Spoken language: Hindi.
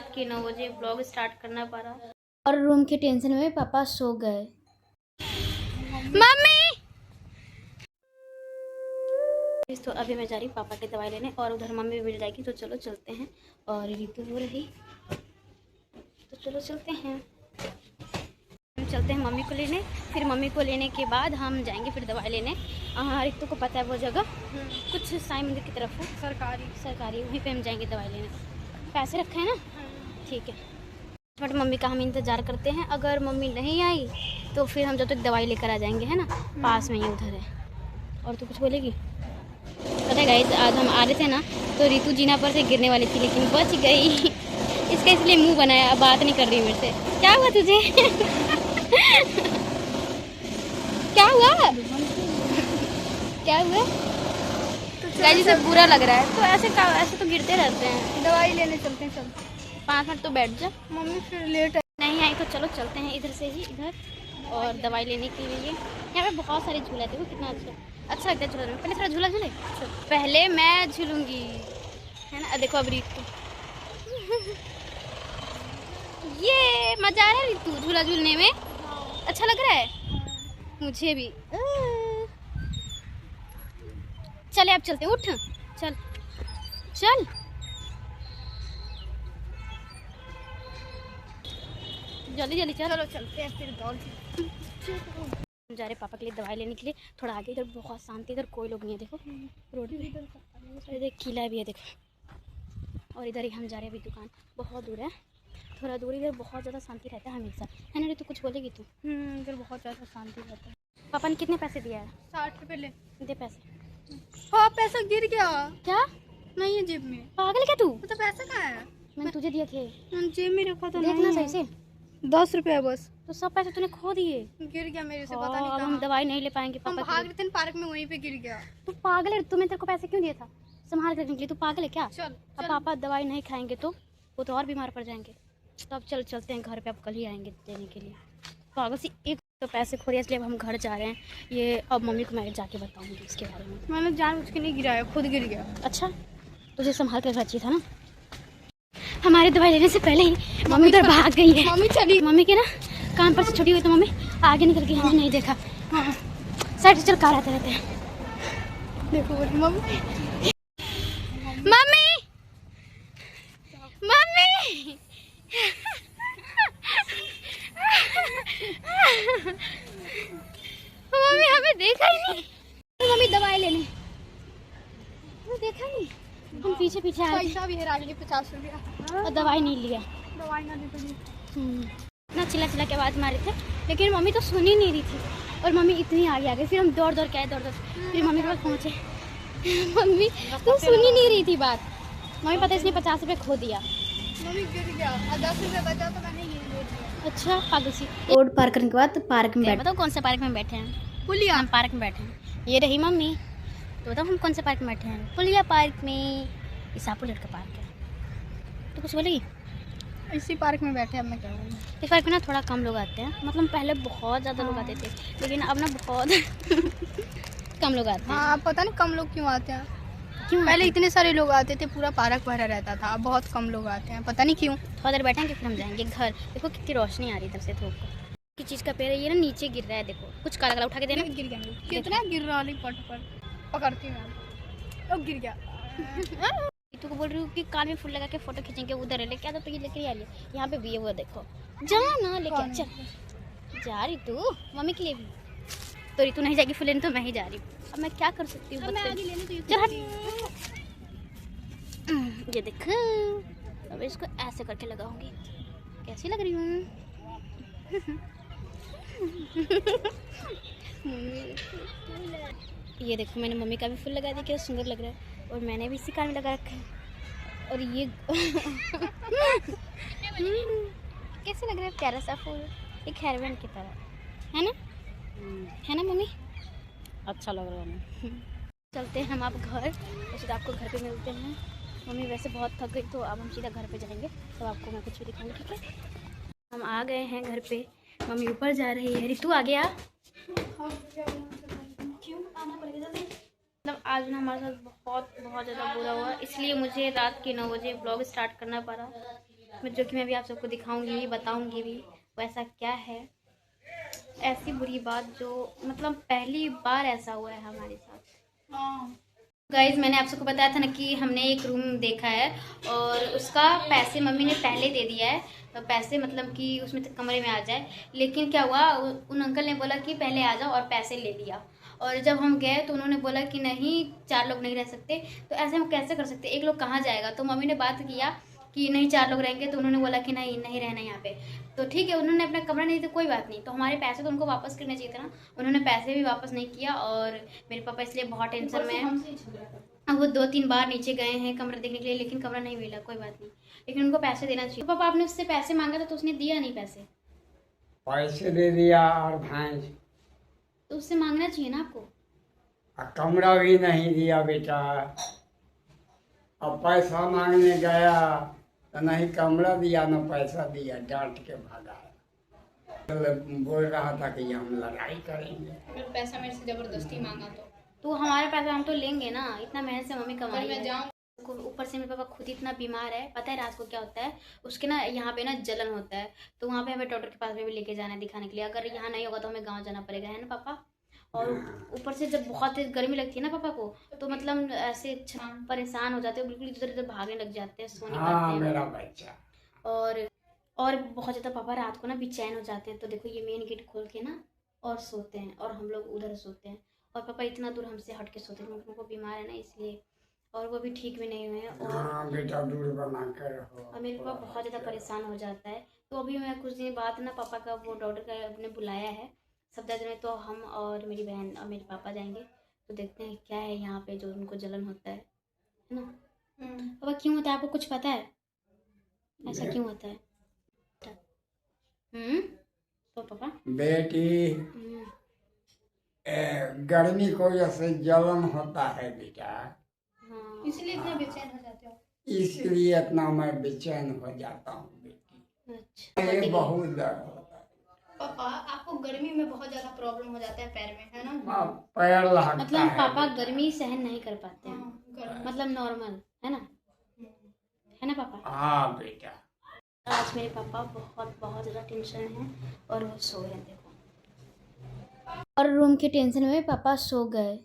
रात के 9 बजे ब्लॉग स्टार्ट करना पड़ा और रूम के टेंशन में पापा सो गए। मम्मी तो अभी मैं जा रही हूँ पापा की दवाई लेने और उधर मम्मी भी मिल जाएगी, तो चलो चलते हैं। और ऋतु हो रही तो चलो चलते हैं मम्मी को लेने। फिर मम्मी को लेने के बाद हम जाएंगे फिर दवाई लेने। ऋतु को पता है वो जगह कुछ साईं मंदिर की तरफ है, सरकारी वहीं पे हम जाएंगे दवाई लेने। पैसे रखे हैं ना? ठीक है। बट मम्मी का हम इंतज़ार करते हैं। अगर मम्मी नहीं आई तो फिर हम जब तक दवाई लेकर आ जाएंगे, है ना? पास में ही उधर है। और तू कुछ बोलेगी? पता है गाइस, आज हम आ रहे थे ना तो ऋतु जीना पर से गिरने वाली थी लेकिन बच गई। इसका इसलिए मुंह बनाया, अब बात नहीं कर रही मेरे से। क्या हुआ तुझे? क्या हुआ? क्या हुआ? गाइस इसे बुरा लग रहा है, तो ऐसे तो गिरते रहते हैं। दवाई लेने चलते हैं, चल 5 मिनट तो बैठ जा। मम्मी फिर लेट नहीं आई तो चलो चलते हैं इधर से ही इधर और दवाई लेने के लिए। यहाँ पे बहुत सारे झूला देखो कितना अच्छा लगता है झूला में। पहले थोड़ा झूला झूले, पहले मैं झूलूंगी, है ना? देखो अब ऋतु ये मजा आ रहा है ऋतु झूला झूलने में। अच्छा लग रहा है मुझे भी। चले अब चलते, उठ चल चल। जल्दी जल्दी चलो चलते हैं फिर दौड़। हम जा रहे पापा के लिए दवाई लेने के लिए। थोड़ा आगे इधर बहुत शांति, इधर कोई लोग नहीं है। देखो रोड पे देख किला भी है देखो। और इधर ही हम जा रहे हैं। अभी दुकान बहुत दूर है, थोड़ा दूर। इधर बहुत ज़्यादा शांति रहता है हमेशा, है ना? तो कुछ बोलेगी तू? इधर बहुत ज़्यादा शांति रहता है। पापा ने कितने पैसे दिया है? 60 रुपये ले। दे पैसे। हाँ पैसा गिर गया। क्या? नहीं है जेब में। पागल क्या तू? तो पैसा कहाँ है? मैंने तुझे दिए थे। जेब में रखा था। देखना सही से। 10 रुपये बस। तो सब पैसे तूने खो दिए। गिर गया मेरे से, पता नहीं अब हम दवाई नहीं ले पाएंगे हम पापा भाग रहे थे पार्क में, वहीं पे गिर गया। तू पागल है? तुम्हें तेरे को पैसे क्यों दिया था? संभाल कर रखने के लिए। तू पागल है क्या? चल अब पापा दवाई नहीं खाएंगे तो वो तो और बीमार पड़ जाएंगे। तो अब चलते हैं घर पे। अब कल ही आएंगे देने के लिए। पागल सी एक तो पैसे खो रही है, इसलिए अब हम घर जा रहे हैं। ये अब मम्मी को मैं जाके बताऊंगी इसके बारे में। मैंने जानबूझ के नहीं गिराया, खुद गिर गया। अच्छा तुझे संभाल कर रखना चाहिए था ना। हमारे दवाई लेने से पहले ही मम्मी उधर भाग गई है। मम्मी चली। मम्मी के ना काम पर से छुट्टी हुई तो मम्मी आगे निकल गई, हमने नहीं देखा। हाँ साइड चल कार आते रहते हैं। देखो बोली मम्मी मम्मी मम्मी मम्मी हमें देखा ही नहीं। मम्मी दवाई लेने हमें देखा नहीं। हम पीछे पीछे आए थे। पैसा भी हेरा गया 50 रुपया और दवाई नहीं लिया। दवाई ना दे तो इतना चिल्ला चिल्ला के आवाज़ मारे थे लेकिन मम्मी तो सुन ही नहीं रही थी। और मम्मी इतनी आगे आ गई। फिर हम दौड़ दौड़ के आए, दौड़ फिर मम्मी के पास पहुँचे। मम्मी तो सुन ही नहीं रही थी बात। मम्मी पता है इसने 50 रुपये खो दिया। मम्मी गिर गया, 10 रुपये बचा तो मैंने ये ले लिया। अच्छा पागल सी। रोड पार करने के बाद पार्क में बैठे। बताओ कौन से पार्क में बैठे हैं? पुलिया। हम पार्क में बैठे हैं। ये रही मम्मी। तो बताओ हम कौन से पार्क में बैठे हैं? पुलिया पार्क में। ईसापुर लड़का पार्क है। तो कुछ बोलेगी? इसी पार्क में बैठे। अब मैं क्या बोलूँ? इस पार्क में ना थोड़ा कम लोग आते हैं। मतलब पहले बहुत ज़्यादा लोग आते थे लेकिन अब ना बहुत कम लोग आते हैं। हाँ पता नहीं कम लोग क्यों आते हैं। क्यों? पहले इतने सारे लोग आते थे, पूरा पार्क भरा रहता था। अब बहुत कम लोग आते हैं, पता नहीं क्यों। थोड़ा देर बैठेंगे फिर हम जाएंगे घर। देखो कितनी रोशनी आ रही है इधर से धूप की। चीज़ का पेड़ है ये ना, नीचे गिर रहा है। देखो कुछ काला काला उठा के देना। गिर गया कितना गिर रहा है। पट पर पकड़ती हूँ। अब गिर गया। तू को बोल रही हूँ कि कान में फूल लगा के फोटो खींचेंगे। उधर है लेके आ तो ये लेके आ लिया। यहाँ पे भी है वो देखो। जा ना लेके आ। चल जा रही तू मम्मी के लिए भी। तो ऋतु नहीं जाएगी फूल लेने तो मैं ही जा रही हूँ। अब मैं क्या कर सकती हूँ? चल हट। ये देख अब इसको ऐसे करके लगाऊंगी। कैसी लग रही हूँ? ये देखो मैंने मम्मी का भी फूल लगा दिया, क्या सुंदर लग रहा है। और मैंने भी इसी कान में लगा रखा है। और ये कैसे लग रहा है? प्यारा सा फूल, एक हेयरबैंड की तरह, है ना? है ना मम्मी? अच्छा लग रहा है। चलते हैं हम आप घर, तो आपको घर पे मिलते हैं। मम्मी वैसे बहुत थक गई तो अब हम सीधा घर पे जाएंगे, तो आपको मैं कुछ भी दिखाऊंगी, ठीक है? हम आ गए हैं घर पे। मम्मी ऊपर जा रही है। ऋतु आ गया? क्यों आना पड़ेगा? मतलब आज ना हमारे साथ बहुत ज़्यादा बुरा हुआ, इसलिए मुझे रात के 9 बजे ब्लॉग स्टार्ट करना पड़ा। जो कि मैं भी आप सबको दिखाऊंगी भी, बताऊंगी भी वैसा क्या है। ऐसी बुरी बात जो मतलब पहली बार ऐसा हुआ है हमारे साथ। हाँ गाइज मैंने आप सबको बताया था ना कि हमने एक रूम देखा है और उसका पैसे मम्मी ने पहले दे दिया है। तो पैसे मतलब कि उसमें तक कमरे में आ जाए, लेकिन क्या हुआ उन अंकल ने बोला कि पहले आ जाओ और पैसे ले लिया। और जब हम गए तो उन्होंने बोला कि नहीं 4 लोग नहीं रह सकते। तो ऐसे हम कैसे कर सकते, एक लोग कहाँ जाएगा। तो मम्मी ने बात किया कि नहीं 4 लोग रहेंगे, तो उन्होंने बोला कि नहीं नहीं रहना यहाँ पे। तो ठीक है, उन्होंने अपना कमरा नहीं दिया, कोई बात नहीं। तो हमारे पैसे तो उनको वापस करना चाहिए था ना, उन्होंने पैसे भी वापस नहीं किया। और मेरे पापा इसलिए बहुत टेंशन में है। अब वो 2-3 बार नीचे गए हैं कमरा देखने के लिए, लेकिन कमरा नहीं मिला। कोई बात नहीं, लेकिन उनको पैसे देना चाहिए। तो पापा आपने उससे पैसे मांगा था तो उसने दिया नहीं पैसे, पैसे दे दिया और भैंस तो उससे मांगना चाहिए ना आपको। और कमरा भी नहीं दिया बेटा। अब पैसा मांगने गया तो नहीं कमरा दिया न पैसा दिया, डांट के भागा। बोल रहा था कि हम लड़ाई करेंगे। फिर पैसा मेरे से जबरदस्ती मांगा तो हमारे पैसा हम तो लेंगे ना, इतना मेहनत से मम्मी कमाई मैं है। जाऊँ ऊपर से मेरे पापा खुद इतना बीमार है, पता है रात को क्या होता है उसके ना यहाँ पे ना जलन होता है। तो वहाँ पे हमें डॉक्टर के पास में भी लेके जाना है दिखाने के लिए। अगर यहाँ नहीं होगा तो हमें गाँव जाना पड़ेगा, है ना पापा। और ऊपर से जब बहुत तेज गर्मी लगती है ना पापा को, तो मतलब ऐसे परेशान हो जाते हैं, बिल्कुल इधर उधर भागने लग जाते हैं, सो नहीं हाँ पाते हैं। मेरा बच्चा। और बहुत ज़्यादा पापा रात को ना बेचैन हो जाते हैं। तो देखो ये मेन गेट खोल के ना और सोते हैं, और हम लोग उधर सोते हैं। और पापा इतना दूर हमसे हट के सोते हैं, उनको बीमार है ना इसलिए, और वो भी ठीक भी नहीं हुए हैं। और हाँ बेटा दूर बना कर रहो। और मेरे पापा बहुत ज़्यादा परेशान हो जाता है। तो अभी मैं कुछ दिन बाद ना पापा का वो डॉक्टर का ने बुलाया है सफदर में, तो हम और मेरी बहन और मेरे पापा जाएंगे। तो देखते हैं क्या है यहाँ पे जो उनको जलन होता है ना। पापा क्यों होता है आपको कुछ पता है, ऐसा क्यों होता है? तो पापा बेटी गर्मी को जैसे जलन होता है बेटा, हाँ इसलिए इतना बेचैन हो जाते हो। इसलिए इतना मैं बेचैन हो जाता हूँ बेटी। अच्छा ये बहुत दर्द होता है। पापा आपको गर्मी में बहुत ज्यादा प्रॉब्लम हो जाता है पैर में, है ना? हाँ, पैर लगता मतलब है पापा बेटा। गर्मी सहन नहीं कर पाते हैं, हाँ, गर्मी। मतलब नॉर्मल है ना पापा। हाँ बेटा। आज मेरे पापा बहुत ज़्यादा टेंशन है और वो सो रहे हैं देखो, और रूम के टेंशन में पापा सो गए।